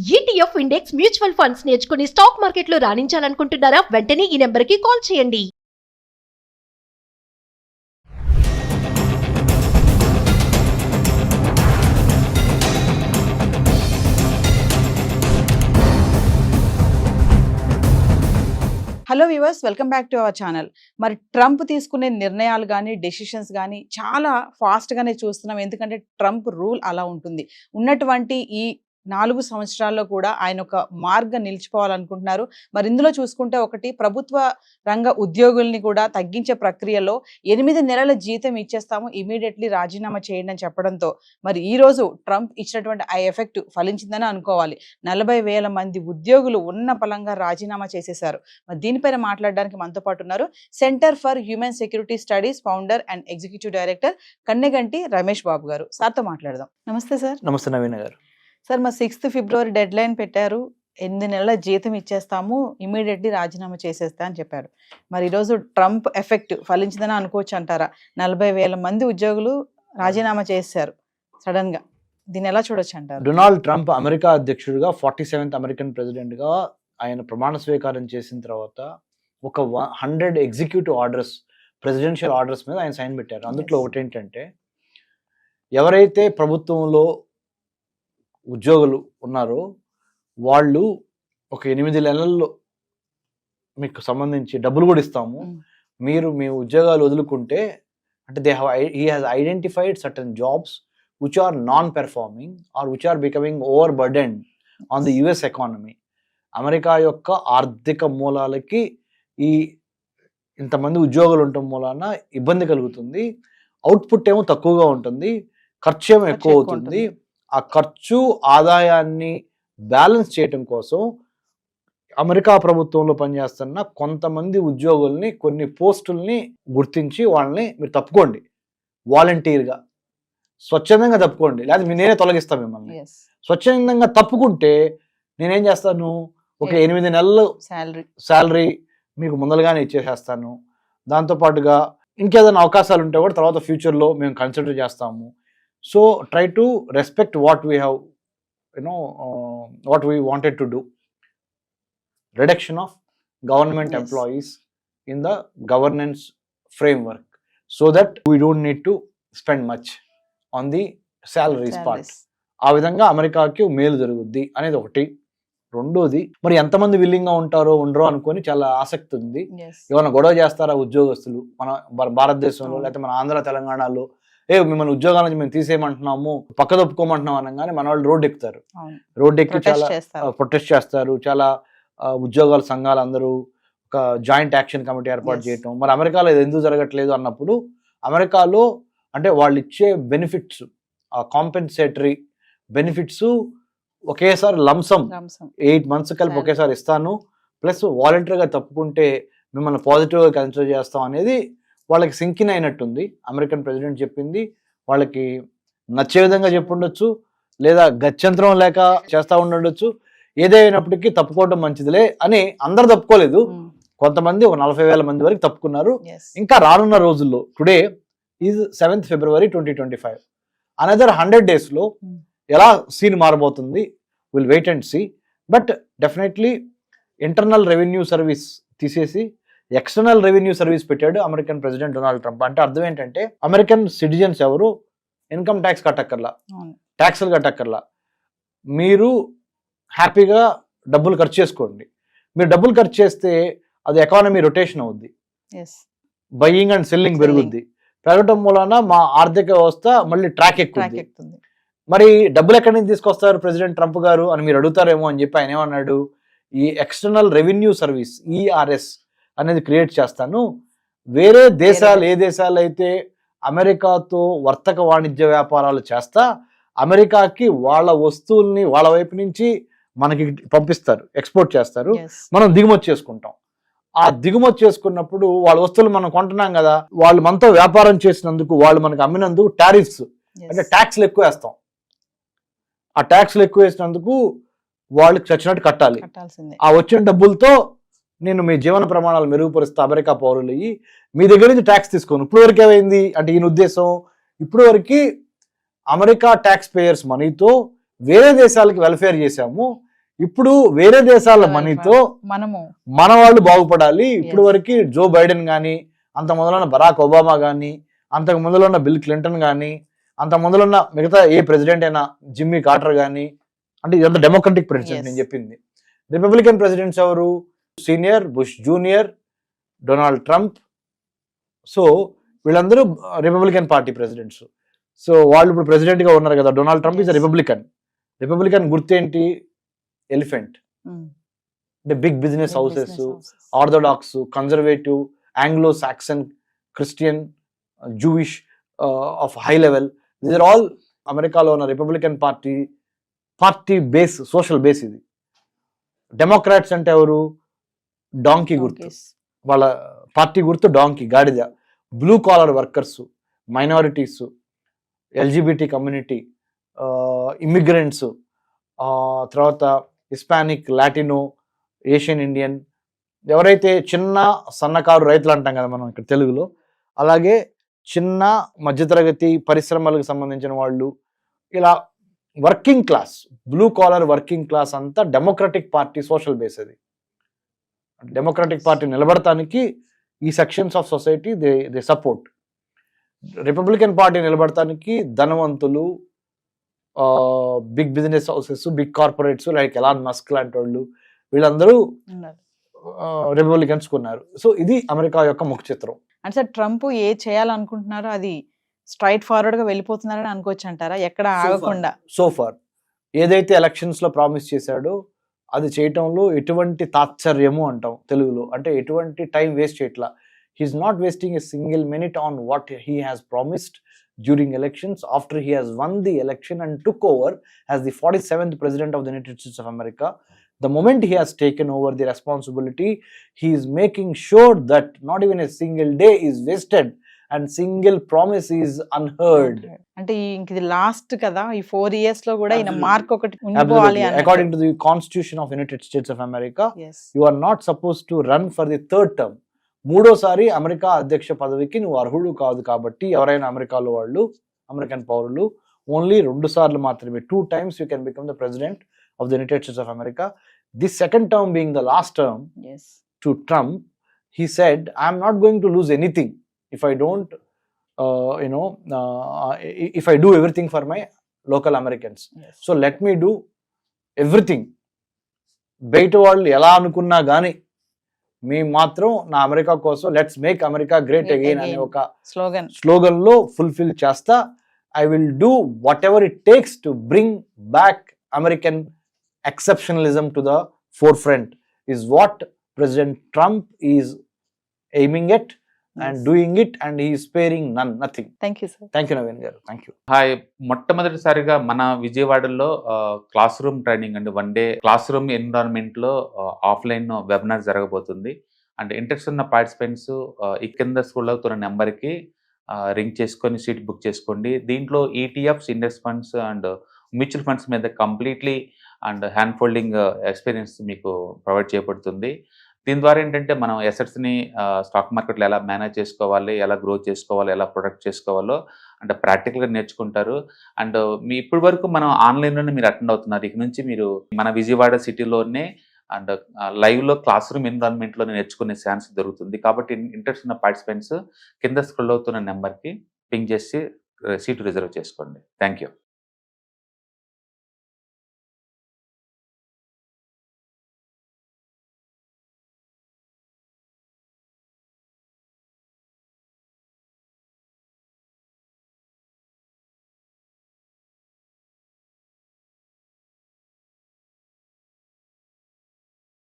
ETF index mutual funds నేర్చుకుని stock మార్కెట్లో రాణించాలనుకుంటున్నారా? వెంటనే ఈ నెంబర్కి కాల్ చేయండి. Hello viewers, welcome back to our channel. మరి ట్రంప్ తీసుకునే నిర్ణయాలు కానీ డెసిషన్స్ కానీ చాలా ఫాస్ట్గానే చూస్తున్నాం. ఎందుకంటే ట్రంప్ రూల్ అలా ఉంటుంది. ఉన్నటువంటి ఈ 4 సంవత్సరాల్లో కూడా ఆయన ఒక మార్గం నిలిచిపోవాలనుకుంటున్నారు. మరి ఇందులో చూసుకుంటే ఒకటి, ప్రభుత్వ రంగ ఉద్యోగుల్ని కూడా తగ్గించే ప్రక్రియలో 8 నెలల జీతం ఇచ్చేస్తాము, ఇమీడియట్లీ రాజీనామా చేయండి అని చెప్పడంతో మరి ఈ రోజు ట్రంప్ ఇచ్చినటువంటి ఆ ఎఫెక్ట్ ఫలించిందని అనుకోవాలి. 40,000 మంది ఉద్యోగులు ఉన్న పలంగా రాజీనామా చేసేశారు. మరి దీనిపైన మాట్లాడడానికి మనతో పాటు ఉన్నారు center for human security studies founder and executive director Kanneganti Ramesh Babu garu. సార్తో మాట్లాడదాం. నమస్తే సార్. నమస్తే నవీన గారు. సార్, మా 6th ఫిబ్రవరి డెడ్ లైన్ పెట్టారు. 8 నెలల జీతం ఇచ్చేస్తాము, ఇమీడియట్లీ రాజీనామా చేసేస్తా అని చెప్పారు. మరి ఈరోజు ట్రంప్ ఎఫెక్ట్ ఫలించిందని అనుకోవచ్చు అంటారా? 40,000 మంది ఉద్యోగులు రాజీనామా చేశారు సడన్ గా. దీన్ని ఎలా చూడొచ్చు అంటారు? డొనాల్డ్ ట్రంప్ అమెరికా అధ్యక్షుడిగా 47th అమెరికన్ ప్రెసిడెంట్ గా ఆయన ప్రమాణ స్వీకారం చేసిన తర్వాత ఒక 100 ఎగ్జిక్యూటివ్ ఆర్డర్స్, ప్రెసిడెన్షియల్ ఆర్డర్స్ మీద ఆయన సైన్ పెట్టారు. అందులో ఒకటి ఏంటంటే, ఎవరైతే ప్రభుత్వంలో ఉద్యోగులు ఉన్నారో వాళ్ళు ఒక 8 నెలల్లో మీకు సంబంధించి డబ్బులు కూడా ఇస్తాము, మీరు మీ ఉద్యోగాలు వదులుకుంటే, అంటే he has identified certain jobs which are non-performing or which are becoming overburdened on the US economy. America యొక్క ఆర్థిక మూలాలకి ఈ ఇంతమంది ఉద్యోగులు ఉండటం మూలాన ఇబ్బంది కలుగుతుంది. అవుట్పుట్ ఏమో తక్కువగా ఉంటుంది, ఖర్చు ఏమో ఎక్కువ అవుతుంది. ఆ ఖర్చు ఆదాయాన్ని బ్యాలెన్స్ చేయటం కోసం అమెరికా ప్రభుత్వంలో పనిచేస్తున్న కొంతమంది ఉద్యోగుల్ని, కొన్ని పోస్టుల్ని గుర్తించి వాళ్ళని మీరు తప్పుకోండి, వాలంటీర్గా స్వచ్ఛందంగా తప్పుకోండి, లేదా నేనే తొలగిస్తాను మిమ్మల్ని. స్వచ్ఛందంగా తప్పుకుంటే నేనేం చేస్తాను, ఒక 8 నెలలు శాలరీ మీకు ముందలుగానే ఇచ్చేసేస్తాను. దాంతోపాటుగా ఇంకేదైనా అవకాశాలు ఉంటే కూడా తర్వాత ఫ్యూచర్లో మేము కన్సిడర్ చేస్తాము. So try to respect what we have, what we wanted to do. Reduction of government employees in the governance framework, so that we don't need to spend much on the salaries part. ఆ విధంగా అమెరికాకి మేలు జరుగుద్ది అనేది ఒకటి. రెండోది, మరి ఎంతమంది విల్లింగ్ గా ఉంటారో ఉండరో అనుకొని చాలా ఆసక్తి ఉంది. ఏమైనా గొడవ చేస్తారా ఉద్యోగస్తులు మన భారతదేశంలో, లేకపోతే మన ఆంధ్ర తెలంగాణలో, మిమ్మల్ని ఉద్యోగాల నుంచి మేము తీసేయమంటున్నాము, పక్క తప్పుకోమంటున్నాం అనగానే మన వాళ్ళు రోడ్డు ఎక్కుతారు. రోడ్డు ఎక్కి చాలా ప్రొటెస్ట్ చేస్తారు. చాలా ఉద్యోగాల సంఘాలు అందరూ ఒక జాయింట్ యాక్షన్ కమిటీ ఏర్పాటు చేయటం. మరి అమెరికాలో ఇది ఎందుకు జరగట్లేదు అన్నప్పుడు, అమెరికాలో అంటే వాళ్ళు ఇచ్చే బెనిఫిట్స్, కాంపెన్సేటరీ బెనిఫిట్స్ ఒకేసారి లంసమ్ 8 months కలిపి ఒకేసారి ఇస్తాను, ప్లస్ వాలంటరీగా తప్పుకుంటే మిమ్మల్ని పాజిటివ్గా కన్సిడర్ చేస్తాం అనేది వాళ్ళకి సింకిన్ అయినట్టుంది. అమెరికన్ ప్రెసిడెంట్ చెప్పింది వాళ్ళకి నచ్చే విధంగా చెప్పుండొచ్చు, లేదా గత్యంతరం లేక చేస్తూ ఉండొచ్చు. ఏదైనప్పటికీ తప్పుకోవడం మంచిదిలే అని అందరు తప్పుకోలేదు. కొంతమంది ఒక 40,000 మంది వరకు తప్పుకున్నారు. ఇంకా రానున్న రోజుల్లో, today is 7th February 2025, another 100 days లో ఎలా సీన్ మారబోతుంది, will wait and see. But definitely internal revenue service తీసేసి ఎక్స్టర్నల్ రెవెన్యూ సర్వీస్ పెట్టాడు అమెరికన్ ప్రెసిడెంట్ డొనాల్డ్ ట్రంప్. అంటే అర్థం ఏంటంటే, అమెరికన్ సిటిజన్స్ ఎవరు ఇన్కమ్ ట్యాక్స్ కట్టక్కర్లా, ట్యాక్స్లు కట్టక్కర్లా, మీరు హ్యాపీగా డబ్బులు ఖర్చు చేసుకోండి. మీరు డబ్బులు ఖర్చు చేస్తే అది ఎకానమీ రొటేషన్ అవుద్ది, బయ్యింగ్ అండ్ సెల్లింగ్ పెరుగుద్ది. పెరగటం మూలన మా ఆర్థిక వ్యవస్థ మళ్ళీ ట్రాక్ ఎక్కుతుంది. మరి డబ్బులు ఎక్కడి నుంచి తీసుకొస్తారు ప్రెసిడెంట్ ట్రంప్ గారు అని మీరు అడుగుతారేమో అని చెప్పి ఆయన ఏమన్నాడు, ఈ ఎక్స్టర్నల్ రెవెన్యూ సర్వీస్ ERS అనేది క్రియేట్ చేస్తాను. వేరే దేశాలు, ఏ దేశాలు అయితే అమెరికాతో వర్తక వాణిజ్య వ్యాపారాలు చేస్తా, అమెరికాకి వాళ్ళ వస్తువుల్ని వాళ్ళ వైపు నుంచి మనకి పంపిస్తారు, ఎక్స్పోర్ట్ చేస్తారు, మనం దిగుమతి చేసుకుంటాం. ఆ దిగుమతి చేసుకున్నప్పుడు వాళ్ళ వస్తువులు మనం కొంటున్నాం కదా, వాళ్ళు మనతో వ్యాపారం చేసినందుకు, వాళ్ళు మనకు అమ్మినందుకు టారిఫ్స్ అంటే ట్యాక్స్లు ఎక్కువ వేస్తాం. ఆ ట్యాక్స్లు ఎక్కువ వేసినందుకు వాళ్ళకి చచ్చినట్టు కట్టాలి. ఆ వచ్చిన డబ్బులతో నేను మీ జీవన ప్రమాణాలు మెరుగుపరుస్తా, అమెరికా పౌరులు అయ్యి మీ దగ్గర నుంచి ట్యాక్స్ తీసుకోను. ఇప్పుడు వరకు ఏమైంది అంటే, ఈయన ఉద్దేశం ఇప్పుడు వరకు అమెరికా ట్యాక్స్ పేయర్స్ మనీతో వేరే దేశాలకు వెల్ఫేర్ చేశాము, ఇప్పుడు వేరే దేశాల మనీతో మనము మన వాళ్ళు బాగుపడాలి. ఇప్పుడు వరకు జో బైడెన్ కానీ, అంత మొదలున్న బరాక్ ఒబామా కానీ, అంతకు ముందులో ఉన్న బిల్ క్లింటన్ కానీ, అంత ముందులో ఉన్న మిగతా ఏ ప్రెసిడెంట్ అయినా జిమ్మీ కార్టర్ కానీ, అంటే ఇదంతా డెమోక్రటిక్ ప్రెసిడెంట్ నేను చెప్పింది. రిపబ్లికన్ ప్రెసిడెంట్స్ ఎవరు? Senior, Bush junior, Donald Trump. So వీళ్ళందరూ రిపబ్లికన్ పార్టీ ప్రెసిడెంట్స్. సో వాళ్ళు ఇప్పుడు ప్రెసిడెంట్ గా ఉన్నారు కదా. Donald Trump is republican. Republican గుర్తేంటి? ఎలిఫెంట్. అంటే big business houses, orthodox, conservative, Anglo Saxon, Christian, Jewish of high level. These are all అమెరికాలో ఉన్న republican party base, social base ఇది. డెమోక్రాట్స్ అంటే ఎవరు? డాంకీ గుర్తు. వాళ్ళ పార్టీ గుర్తు డాంకీ, గాడిద. Blue collar workers, minorities, LGBT community, immigrants, తర్వాత హిస్పానిక్, లాటినో, ఏషియన్ ఇండియన్, ఎవరైతే చిన్న సన్నకారు రైతులు అంటాం కదా మనం ఇక్కడ తెలుగులో, అలాగే చిన్న మధ్యతరగతి పరిశ్రమలకు సంబంధించిన వాళ్ళు, ఇలా working class, blue collar working class అంతా డెమోక్రటిక్ పార్టీ సోషల్ బేస్. అది డెమోక్రటిక్ పార్టీ నిలబడటానికి ఈ sections of society they support. Republican Party నిలబడటానికి ధనవంతులు, big business houses, big corporates like Elon Musk లాంటి వాళ్ళు, వీళ్ళందరూ రిపబ్లికన్స్ కొన్నారు. సో ఇది అమెరికా యొక్క ముఖ చిత్రం. అంటే సార్ ట్రంప్ ఏ చేయాలనుకుంటున్నారో అది స్ట్రైట్ ఫార్వర్డ్ గా వెళ్ళిపోతున్నారని అనుకోవచ్చు అంటారా? ఎక్కడ ఆగకుండా సోఫార్ ఏదైతే ఎలక్షన్స్ లో ప్రామిస్ చేశాడో అది చేయటంలో ఎటువంటి తాత్సర్యము అంటాం తెలుగులో, అంటే ఎటువంటి టైం వేస్ట్ చేయట్లా. He is not wasting a single minute on what he has promised during elections after he has won the election and took over as the 47th president of the United States of America. The moment he has taken over the responsibility, he is making sure that not even a single day is wasted and single promise is unheard. అంటే ఇంక ఇది last కదా, ఈ 4 years లో కూడా ఈయన mark ఒకటి ఉండిపోవాలి అని. According to the Constitution of United States of America, you are not supposed to run for the third term. మూడోసారి అమెరికా అధ్యక్ష పదవికి నువ్వు అర్హుడు కాదు. కాబట్టి ఎవరైనా అమెరికాలో వాళ్ళు, అమెరికన్ పౌరులు, ఓన్లీ 2 సార్లు మాత్రమే, 2 times you can become the president of the United States of America. This second term being the last term to Trump, he said, I am not going to lose anything if I don't, if I do everything for my local Americans. So let me do everything. బయట వాళ్ళు ఎలా అనుకున్నా కానీ మేము మాత్రం నా America కోసం let's make America great again అనే ఒక స్లోగన్ లో ఫుల్ఫిల్ చేస్తా. I will do what ever it takes to bring back American ఎక్సెప్షనలిజం to the four front is what President Trump is aiming at and doing it, and he is sparing nothing. Thank you, sir. Thank you, Naveen garu. Thank you. Hi, మొట్టమొదటిసారిగా మన విజయవాడలో class room training అండి, 1 day class room environment లో offline webinar జరగబోతుంది. And interest ఉన్న participants ఈ కింద school అవుతున్న నెంబర్కి రింగ్ చేసుకొని సీట్ బుక్ చేసుకోండి. దీంట్లో ETFs, index funds and mutual funds మీద completely and hand holding experience మీకు ప్రొవైడ్ చేయబడుతుంది. దీని ద్వారా ఏంటంటే మనం ఎసెట్స్ని స్టాక్ మార్కెట్లో ఎలా మేనేజ్ చేసుకోవాలి, ఎలా గ్రో చేసుకోవాలి, ఎలా ప్రొడక్ట్ చేసుకోవాలో అంటే ప్రాక్టికల్గా నేర్చుకుంటారు. అండ్ మీ ఇప్పటి వరకు మనం ఆన్లైన్లోనే మీరు అటెండ్ అవుతున్నారు. ఇక నుంచి మీరు మన విజయవాడ సిటీలోనే అండ్ లైవ్లో క్లాస్ రూమ్ ఎన్విరాన్మెంట్లో నేర్చుకునే ఛాన్స్ దొరుకుతుంది. కాబట్టి ఇంట్రెస్ట్ ఉన్న పార్టిసిపెంట్స్ కింద స్క్రోల్ అవుతున్న నెంబర్కి పింగ్ చేసి సీటు రిజర్వ్ చేసుకోండి. Thank you.